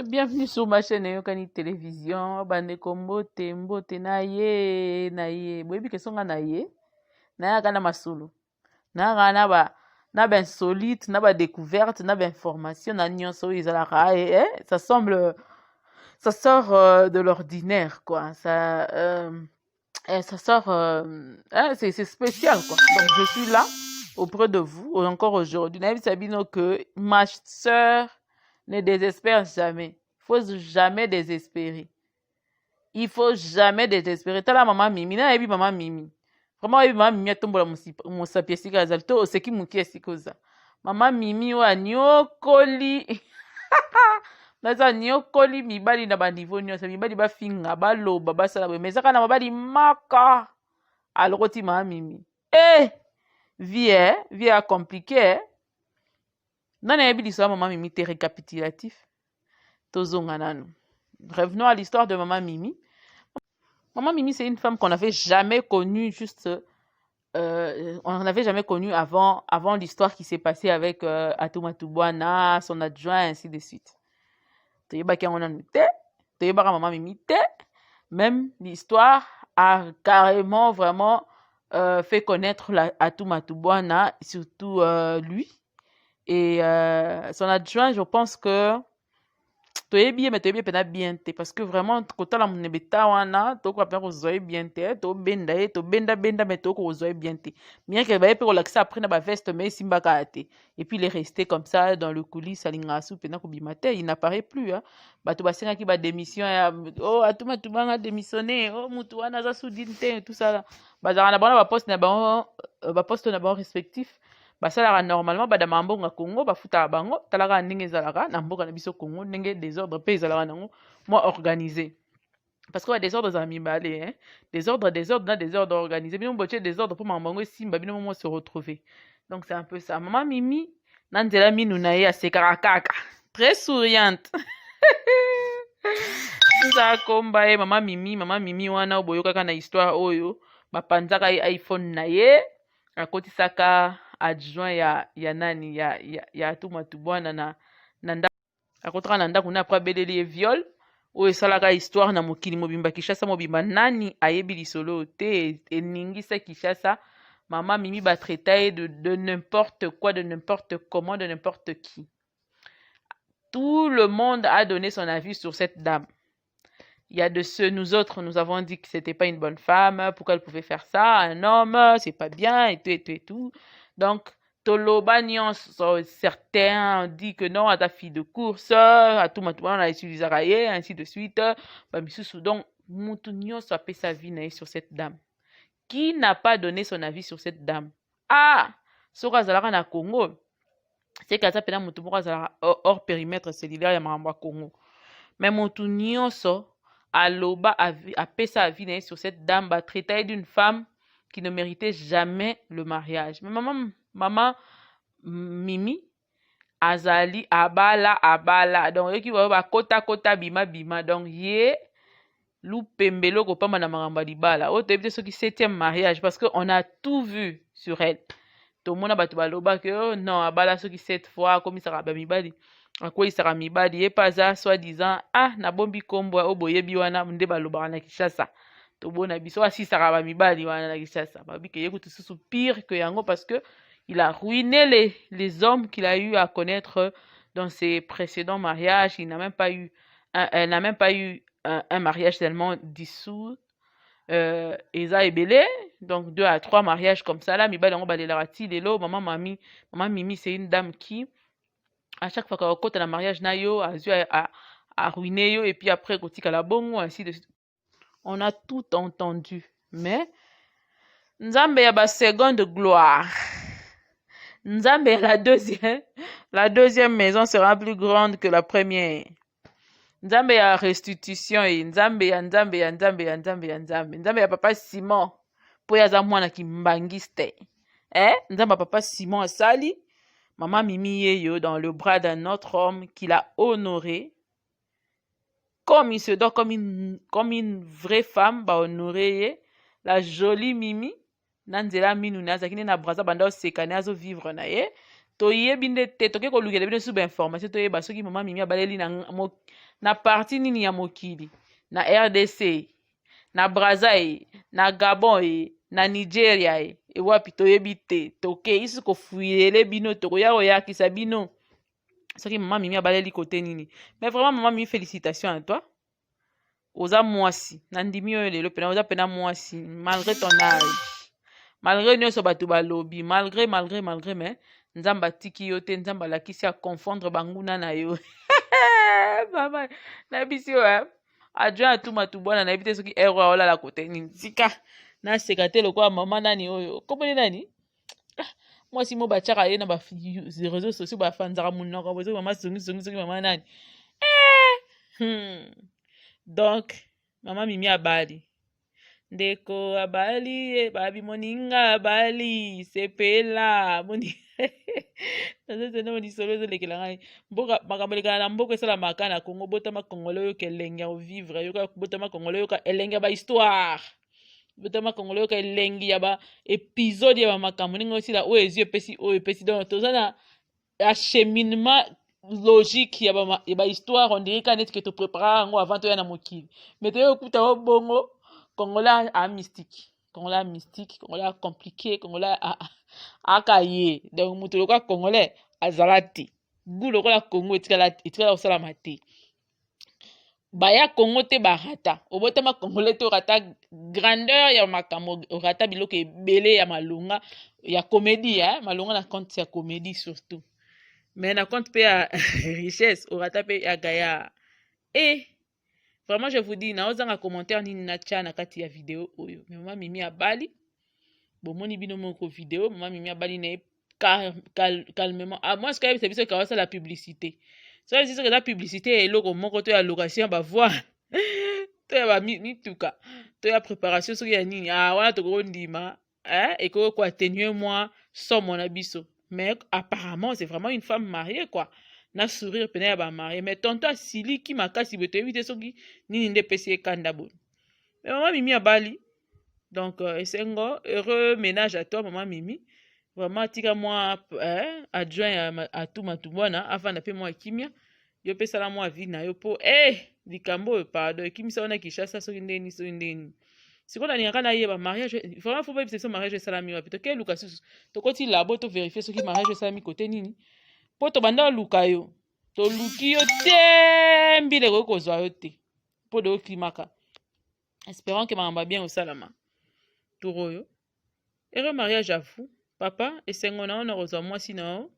Bienvenue sur ma chaîne Yokani Télévision. Bandeko mbote mbote na ye. Boyebi ke songa na ye. Na ya kana masolo. Na kana na ba insolite, na ba découverte, na ba information, na nyonso izalaka ça semble ça sort de l'ordinaire quoi. Ça sort c'est spécial quoi. Donc je suis là auprès de vous encore aujourd'hui. Na sabino que ma sœur ne désespère jamais. Il faut jamais désespérer. Il faut jamais désespérer. Tala maman Mimi, na ebi maman Mimi. Vraiment ebi maman Mimi atombola musapi sika azalto oseki muki esikoza. Maman Mimi wa nyokoli. Naza nyokoli mibali na ba niveau nyonso mibali ba finga ba loba ba sala be mezaka na mabali maka. Alokoti maman Mimi. Vie a compliqué. Nana yebi l'histoire maman Mimi te récapitulatif. Revenons à l'histoire de Maman Mimi. Maman Mimi, c'est une femme qu'on n'avait jamais connue, on n'avait jamais connue avant l'histoire qui s'est passée avec Atoumata Bwana, son adjoint, ainsi de suite. Maman Mimi, même l'histoire a carrément vraiment fait connaître Atoumata Bwana, surtout lui. Et son adjoint, je pense que toyebi pena bien te parce que vraiment kotala munebeta wana to ko pena ko bien te to benda mais to ko bien te bien que ba pe ko lakisa après na ba veste mais simba ka te et puis il est resté comme ça dans le coulisses alinga su pena ko bimate il n'apparaît plus hein ba to basenga ki ba démission atuma tubanga démissionner mutu wana za soudinte tout ça ba za na ba poste na ba respectif basalaka normalement badama mbongo Congo bafutaka bango talaka ndenge ezalaka na mboka na biso Congo ndenge désordre pe ezalaka nango moi organisé parce que ba désordre za mibale hein désordre organisé bino botie désordre pour mambango simba bino mo se retrouver donc c'est un peu ça maman Mimi nanzela minu na ye asekaka kaka très souriante ça komba ye maman Mimi wana oboyokaka na histoire oyo bapanzaka iPhone na ye akotisaka adjoint ya nani ya Atoumata Bwana na akotaka na ndako na après beleli viol oyo esalaka histoire na mokili mobimba Kinshasa mobimba nani ayebi lisolo te eningisa Kinshasa maman Mimi batraita ye de n'importe quoi, de n'importe comment, de n'importe qui. Tout le monde a donné son avis sur cette dame. Il y a de ceux, nous autres, nous avons dit que c'était pas une bonne femme, pourquoi elle pouvait faire ça, un homme, c'est pas bien, et tout. Donc, Toloba certains ont dit que non, à ta fille de course, à tout maintenant, on a utilisé ainsi de suite. Donc, Moutounion a fait sa vie sur cette dame. Qui n'a pas donné son avis sur cette dame? Sora Zalara na Congo, c'est qu'à ça, hors périmètre cellulaire, il y a Maramba Congo. Mais Moutounion Aloba a fait sa vie sur cette dame, traité d'une femme qui ne méritait jamais le mariage. Mais maman Mimi azali abala donc qui va kota bima donc ye lupembelo ko pamba na maramba libala o tebite ce qui 7e mariage parce que on a tout vu sur elle. Tout le monde a battu baloba que non abala ce qui 7 fois comme ça ba mibali akoi sara mibali ye paza soi-disant na bombi kombo oboyebi wana nde baloba na Kinshasa to bona biso asisaka ba mibali wana na Kinshasa babi ke yekutu susu pire que yango parce que il a ruiné les hommes qu'il a eu à connaître dans ses précédents mariages. Elle n'a même pas eu un mariage tellement dissous. Eza ebele donc 2 à 3 mariages comme ça là mibali yango balelaka lelo maman Mimi c'est une dame qui à chaque fois qu'on côté la mariage na yo a ruiné yo et puis après kotika la bongo ainsi de suite. On a tout entendu mais nzambe ya ba seconde gloire nzambe la deuxième maison sera plus grande que la première. Nzambe ya restitution et nzambe ya papa Simon po ya za mwana kimbangiste nzambe ya papa Simon asali maman Mimi yeyo dans le bras d'un autre homme qu'il a honoré comme il se doit, comme une vraie femme ba honorer la jolie Mimi nanzela minu nazakine na braza banda osekane azo vivre na ye toyebi nde te toke kolukela bino suba information toyeba soki mama mimi abaleli na parti nini ya mokili, na RDC, na Brazzaville, na Gabon na Nigeria ewapi toyebi te, toke isi kofuyele bino tokoya koyakisa bino soki mama mimi abaleli kote nini. Mais vraiment mama mimi, félicitations à toi. Oza mwasi na ndimi oyo lelo pena oza pena mwasi malgré ton âge, malgré nyonso bato balobi, malgré mais nzambe atiki yo te, nzambe alakisi akonfondre banguna na yo. Mama nayebi si yo adjoint atuma tu bwana nayebi te soki ero aolala kote nini, tika naseka te lokola mama nani oyo komoni nani mwasi mo batiaka ye na baréseaux sociaux bafanzaka munoko bozoki mama songi mama nani donc mama mimi abali ndeko abali babi moninga abali sepela moni nazozena monisolo ezolekela ngai mboka makambo elekala na mboka esalamaka na Congo, botama Congolais oyoka elenge ya ovivre, yoka botama Congolais oyoka elenge ya bahistoire, botama Congolais oyoka elenge ya baépisode ya bamakambo ndenge osila oyo ezwi epesi oyo epesi. Donc toza na acheminement logique ya bahistoire on dirait ka neti ke toprépara yango avant toya na mokili, mais toyo okuta o bongo Congolais a mystique, Congolais a mystique, Congolais a compliqué, Congolais akaye. Donc mutu lokola Congolais azala te gu lokola Congo etikala kosalama te, baya Congo te barata obotama Congolais te orata grandeur ya makambo, orata biloko ebele ya malonga ya comédie malonga na compte ya comédie surtout, mais na compte pe ya richesse orata pe ya gaya. Et vraiment je vous dis naozanga commentaire nini na tia na kati ya video oyo, mais mama mimi abali bomoni bino moko video mama mimi abali na calmement à moins que c'est biso ka la publicité, so c'est que la publicité eloko moko to ya location ba voix to ya ba mituka to ya préparation soki ya nini wana toko ndima eko ko atténuer moi somme na biso, mais apparemment c'est vraiment une femme mariée quoi, na sourire pena ya ba marié, mais tonto asiliki makasi boto éviter soki nini nde pesi ekanda bon. Mais mama mimi abali donc esengo heureux ménage à toi mama mimi, vraiment tika moi adjoint atuma tu bwana afanda pe moi kimia yo pesala moi vie na yo po likambo pardon kimisa wana kishasa soki ndeni siko na ningaka na yeba mariage vraiment faut pas c'est mariage salami wapi to ke luka susu to koti labo to vérifier soki mariage salami côté nini po to banda luka yo to luki yo te mbile ko kozwa yo te po de klimaka. Espérons que mamba bien au salama turoyo heureux mariage à vous papa esengo na ona kozwa mwasi na o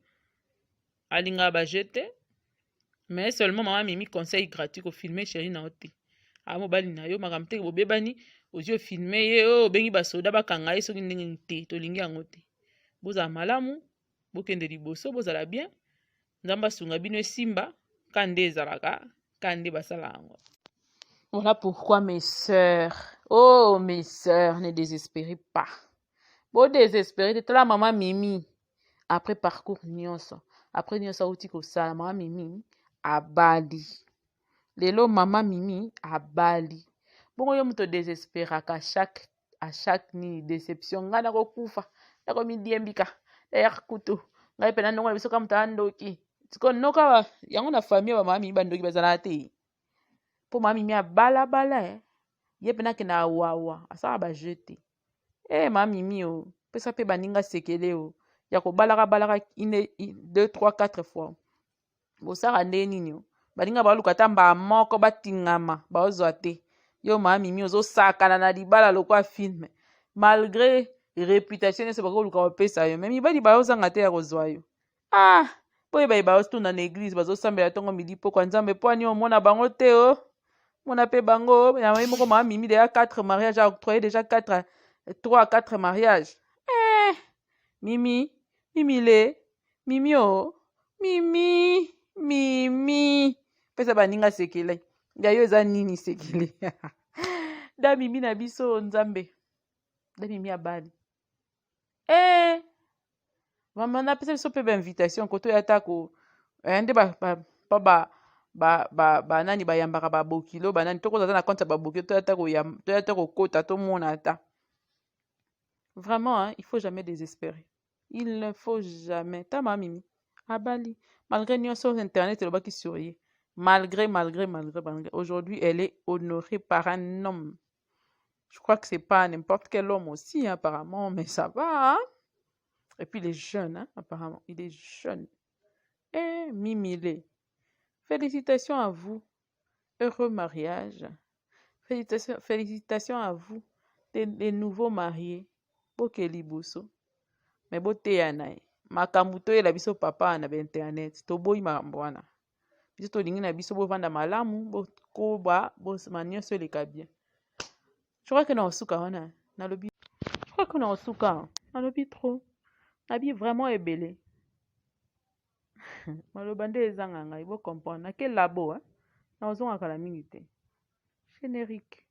alinga ba jete, mais seulement mama mimi conseil gratuit ko filmer chérie na ote mobali na yo makambo te bobebani ozio filmer ye obengi basoda bakanga ye soki ndenge te tolingi yango te, bozala malamu bokende liboso bozala bien nzambe asunga bino esimba kande ezalaka kande basala yango. Voilà pourquoi mes sœurs, oh mes sœurs, ne désespérez pas. Bon désespérez, te la maman mimi après parcours nyonso, après nyonso outi ko sala maman mimi abali. Lelo maman mimi abali. Bongo yo muto désespéraka à chaque ni déception ngana ko kufa. Yako mi diembika. D'ailleurs kuto. Ngai pena ndongo biso ka muta ndoki. Tiko noka yango na famille ba maman mimi bandoki bazala te. Po maman mimi abala ye pena ke na wawa asala ba jeter. Maman mimi pesa pe baninga sekele ya ko balaka 1 2 3 4 fois. Bosara nde nini baninga baluka tamba moko batingama baozwa te. Yo maman mimi ozosakana na libala lokwa film malgré réputation ne se bako luka opesa yo même ibali baozanga te ya kozwa yo. Po ba baoztuna na église bazosambela tongo midi po kwa nzambe po ani omona bango te mona pe bango ya moko maman mimi déjà 4 mariages a octroyé déjà 3 à 4 mariages. Mimi le mimi mimi pesa baninga sekele ya yo eza nini sekele da mimi na biso nzambe da mimi abali mama na pesa biso pe ba invitation koto ya tako nde ba nani bayambaka ba bokilo ba nani tokoza na compte ba bokilo to ya tako kota to mona ata. Vraiment il faut jamais désespérer, il ne faut jamais ta mama mimi abali. Malgré nous sur Internet, elle va qui sourire. Malgré. Aujourd'hui, elle est honorée par un homme. Je crois que c'est pas n'importe quel homme aussi, hein, apparemment, mais ça va. Hein? Et puis, il est jeune, hein, apparemment. Il est jeune. Eh, Mimile. Félicitations à vous. Heureux mariage. Félicitations à vous. Les nouveaux mariés. Bokeli Bousso. Mais boteya na ye. Makambo toyela biso papa na internet. Toboyi makambo wana. Biso tolingi na biso bovanda malamu, bokoba, bosema nyonso eleka bien. Je crois que na osuka wana, nalobi. Je crois que na osuka, nalobi trop. Nabi vraiment ebele. Maloba nde ezanga ngai, bo comprendre. Na quel labo, hein? Na ozonga kala mingi te. Générique.